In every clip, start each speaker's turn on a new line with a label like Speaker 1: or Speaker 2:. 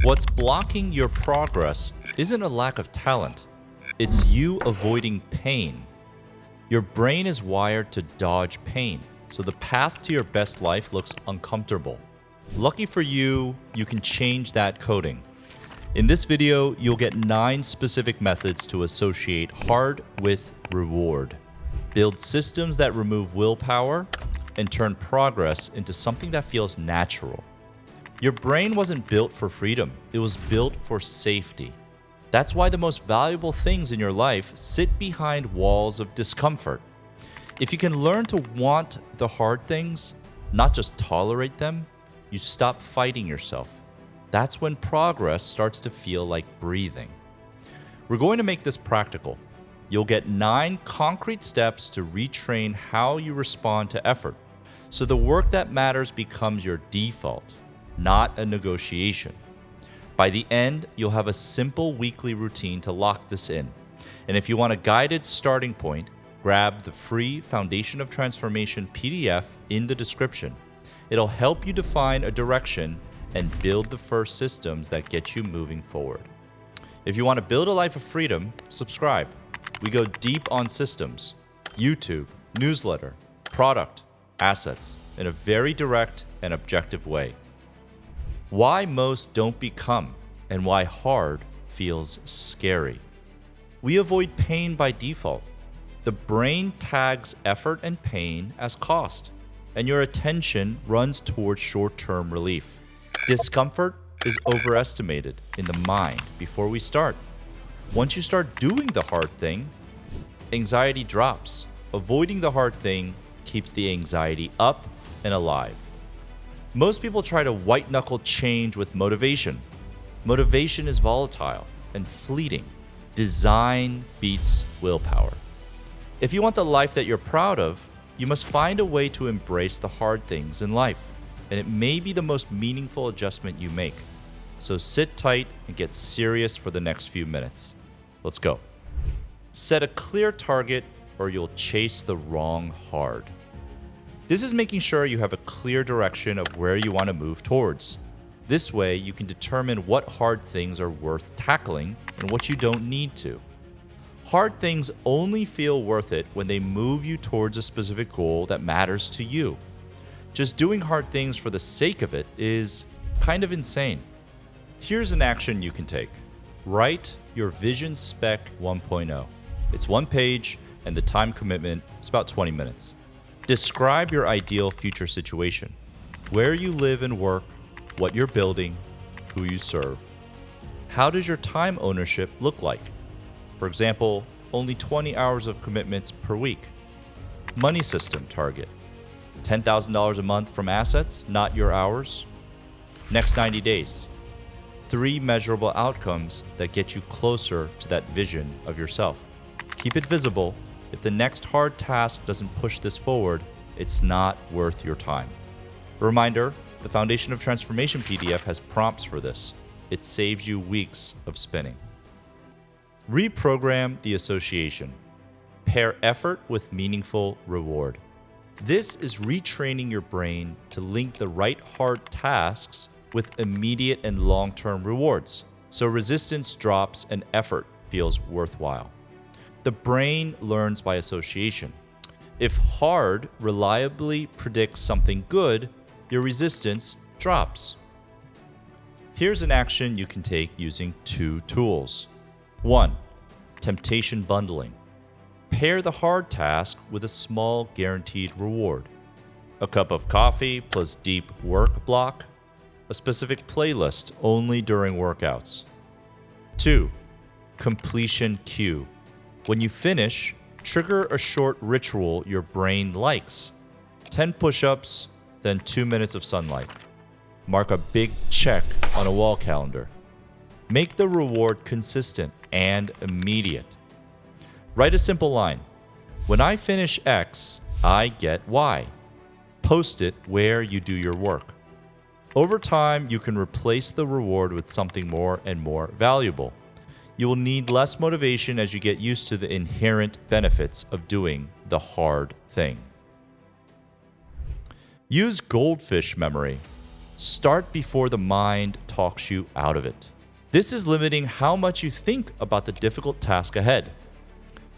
Speaker 1: What's blocking your progress isn't a lack of talent, it's you avoiding pain. Your brain is wired to dodge pain, so the path to your best life looks uncomfortable. Lucky for you, you can change that coding. In this video, you'll get 9 specific methods to associate hard with reward. Build systems that remove willpower and turn progress into something that feels natural. Your brain wasn't built for freedom, it was built for safety. That's why the most valuable things in your life sit behind walls of discomfort. If you can learn to want the hard things, not just tolerate them, you stop fighting yourself. That's when progress starts to feel like breathing. We're going to make this practical. You'll get 9 concrete steps to retrain how you respond to effort, so the work that matters becomes your default, not a negotiation. By the end, you'll have a simple weekly routine to lock this in. And if you want a guided starting point, grab the free Foundation of Transformation PDF in the description. It'll help you define a direction and build the first systems that get you moving forward. If you want to build a life of freedom, subscribe. We go deep on systems, YouTube, newsletter, product, assets, in a very direct and objective way. Why most don't become, and why hard feels scary. We avoid pain by default. The brain tags effort and pain as cost, and your attention runs towards short-term relief. Discomfort is overestimated in the mind before we start. Once you start doing the hard thing, anxiety drops. Avoiding the hard thing keeps the anxiety up and alive. Most people try to white-knuckle change with motivation. Motivation is volatile and fleeting. Design beats willpower. If you want the life that you're proud of, you must find a way to embrace the hard things in life, and it may be the most meaningful adjustment you make. So sit tight and get serious for the next few minutes. Let's go. Set a clear target or you'll chase the wrong hard. This is making sure you have a clear direction of where you want to move towards. This way, you can determine what hard things are worth tackling and what you don't need to. Hard things only feel worth it when they move you towards a specific goal that matters to you. Just doing hard things for the sake of it is kind of insane. Here's an action you can take. Write your Vision Spec 1.0. It's 1 page, and the time commitment is about 20 minutes. Describe your ideal future situation. Where you live and work, what you're building, who you serve. How does your time ownership look like? For example, only 20 hours of commitments per week. Money system target. $10,000 a month from assets, not your hours. Next 90 days. 3 measurable outcomes that get you closer to that vision of yourself. Keep it visible. If the next hard task doesn't push this forward, it's not worth your time. Reminder, the Foundation of Transformation PDF has prompts for this. It saves you weeks of spinning. Reprogram the association. Pair effort with meaningful reward. This is retraining your brain to link the right hard tasks with immediate and long-term rewards, so resistance drops and effort feels worthwhile. The brain learns by association. If hard reliably predicts something good, your resistance drops. Here's an action you can take using 2 tools. 1. Temptation bundling. Pair the hard task with a small guaranteed reward. A cup of coffee plus deep work block. A specific playlist only during workouts. 2. Completion cue. When you finish, trigger a short ritual your brain likes. 10 push-ups, then 2 minutes of sunlight. Mark a big check on a wall calendar. Make the reward consistent and immediate. Write a simple line. When I finish X, I get Y. Post it where you do your work. Over time, you can replace the reward with something more and more valuable. You will need less motivation as you get used to the inherent benefits of doing the hard thing. Use Goldfish Memory. Start before the mind talks you out of it. This is limiting how much you think about the difficult task ahead.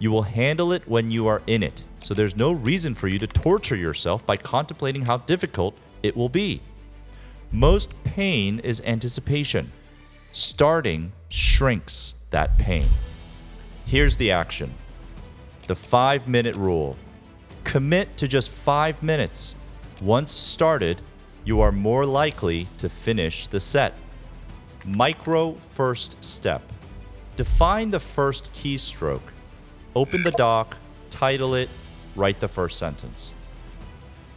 Speaker 1: You will handle it when you are in it, so there's no reason for you to torture yourself by contemplating how difficult it will be. Most pain is anticipation. Starting shrinks that pain. Here's the action. The 5-minute rule. Commit to just 5 minutes. Once started, you are more likely to finish the set. Micro first step. Define the first keystroke. Open the doc, title it, write the first sentence.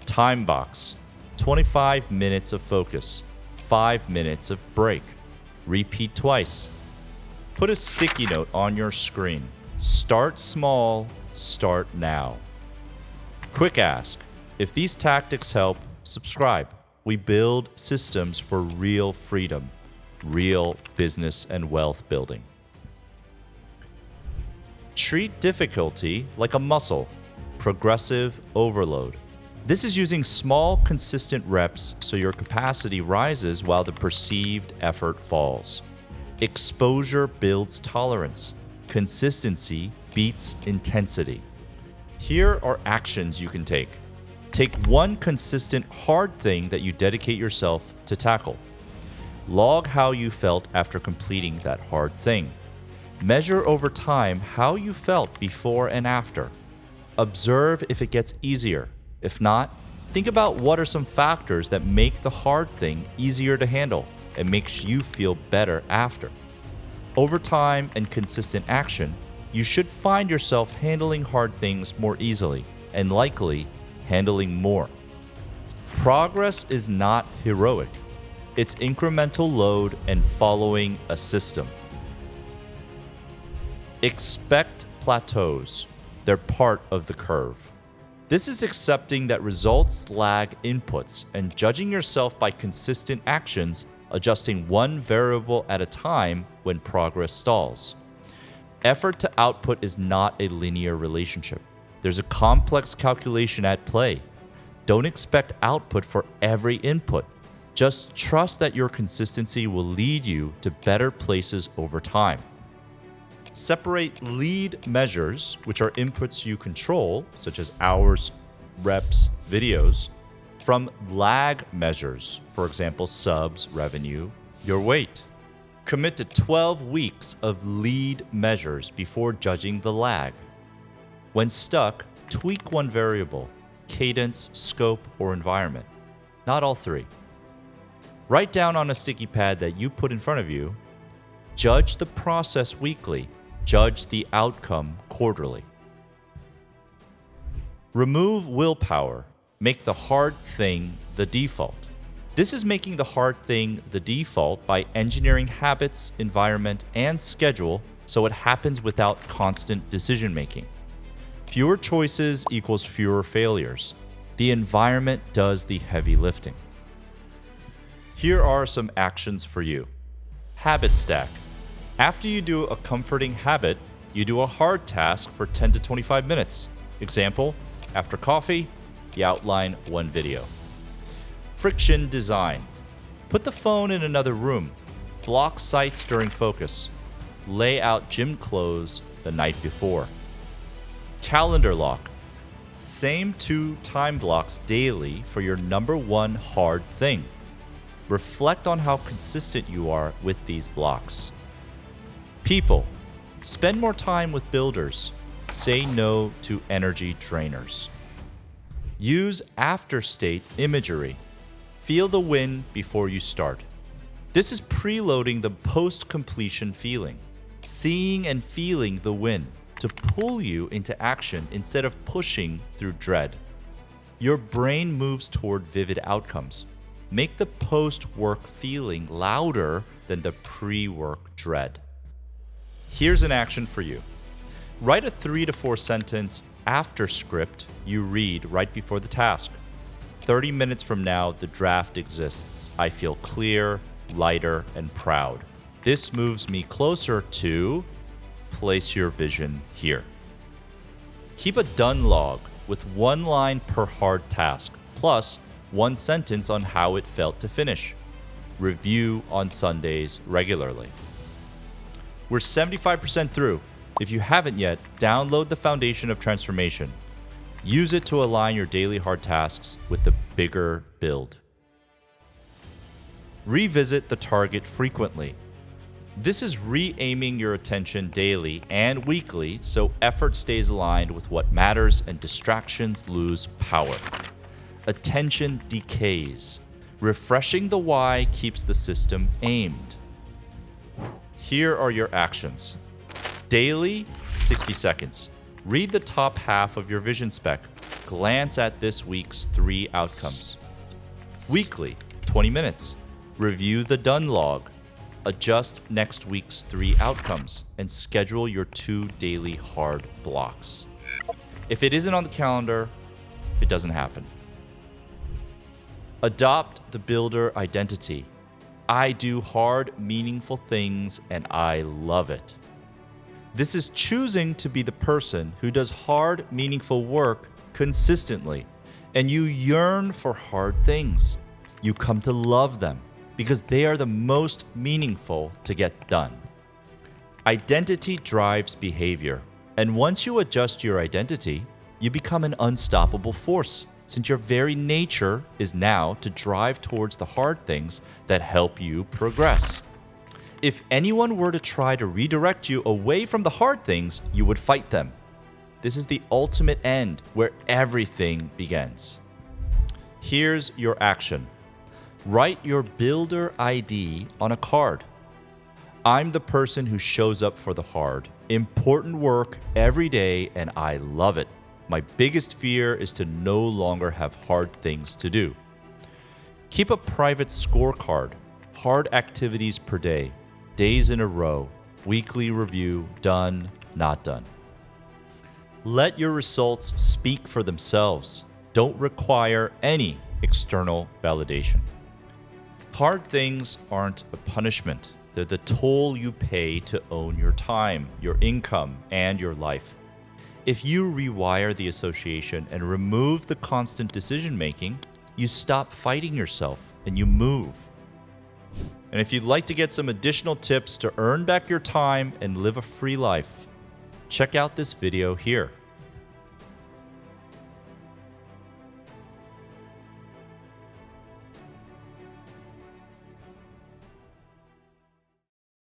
Speaker 1: Time box. 25 minutes of focus. 5 minutes of break. Repeat twice. Put a sticky note on your screen. Start small, start now. Quick ask. If these tactics help, subscribe. We build systems for real freedom, real business and wealth building. Treat difficulty like a muscle, progressive overload. This is using small, consistent reps so your capacity rises while the perceived effort falls. Exposure builds tolerance. Consistency beats intensity. Here are actions you can take. Take one consistent, hard thing that you dedicate yourself to tackle. Log how you felt after completing that hard thing. Measure over time how you felt before and after. Observe if it gets easier. If not, think about what are some factors that make the hard thing easier to handle and makes you feel better after. Over time and consistent action, you should find yourself handling hard things more easily and likely handling more. Progress is not heroic. It's incremental load and following a system. Expect plateaus. They're part of the curve. This is accepting that results lag inputs and judging yourself by consistent actions, adjusting one variable at a time when progress stalls. Effort to output is not a linear relationship. There's a complex calculation at play. Don't expect output for every input. Just trust that your consistency will lead you to better places over time. Separate lead measures, which are inputs you control, such as hours, reps, videos, from lag measures, for example, subs, revenue, your weight. Commit to 12 weeks of lead measures before judging the lag. When stuck, tweak one variable, cadence, scope, or environment, not all three. Write down on a sticky pad that you put in front of you, judge the process weekly, judge the outcome quarterly. Remove willpower. Make the hard thing the default. This is making the hard thing the default by engineering habits, environment, and schedule so it happens without constant decision making. Fewer choices equals fewer failures. The environment does the heavy lifting. Here are some actions for you. Habit stack. After you do a comforting habit, you do a hard task for 10 to 25 minutes. Example, after coffee, you outline one video. Friction design. Put the phone in another room. Block sites during focus. Lay out gym clothes the night before. Calendar lock. Same 2 time blocks daily for your number one hard thing. Reflect on how consistent you are with these blocks. People. Spend more time with builders. Say no to energy drainers. Use after-state imagery. Feel the win before you start. This is preloading the post-completion feeling. Seeing and feeling the win to pull you into action instead of pushing through dread. Your brain moves toward vivid outcomes. Make the post-work feeling louder than the pre-work dread. Here's an action for you. Write a 3 to 4 sentence after script you read right before the task. 30 minutes from now, the draft exists. I feel clear, lighter, and proud. This moves me closer to place your vision here. Keep a done log with 1 line per hard task, plus One sentence on how it felt to finish. Review on Sundays regularly. We're 75% through. If you haven't yet, download the Foundation of Transformation. Use it to align your daily hard tasks with the bigger build. Revisit the target frequently. This is re-aiming your attention daily and weekly so effort stays aligned with what matters and distractions lose power. Attention decays. Refreshing the why keeps the system aimed. Here are your actions. Daily, 60 seconds. Read the top half of your vision spec. Glance at this week's 3 outcomes. Weekly, 20 minutes. Review the done log. Adjust next week's 3 outcomes and schedule your 2 daily hard blocks. If it isn't on the calendar, it doesn't happen. Adopt the builder identity. I do hard, meaningful things and I love it. This is choosing to be the person who does hard, meaningful work consistently, and you yearn for hard things. You come to love them because they are the most meaningful to get done. Identity drives behavior, and once you adjust your identity, you become an unstoppable force, since your very nature is now to drive towards the hard things that help you progress. If anyone were to try to redirect you away from the hard things, you would fight them. This is the ultimate end where everything begins. Here's your action. Write your builder ID on a card. I'm the person who shows up for the hard, important work every day, and I love it. My biggest fear is to no longer have hard things to do. Keep a private scorecard, hard activities per day, days in a row, weekly review, done, not done. Let your results speak for themselves. Don't require any external validation. Hard things aren't a punishment. They're the toll you pay to own your time, your income, and your life. If you rewire the association and remove the constant decision-making, you stop fighting yourself and you move. And if you'd like to get some additional tips to earn back your time and live a free life, check out this video here.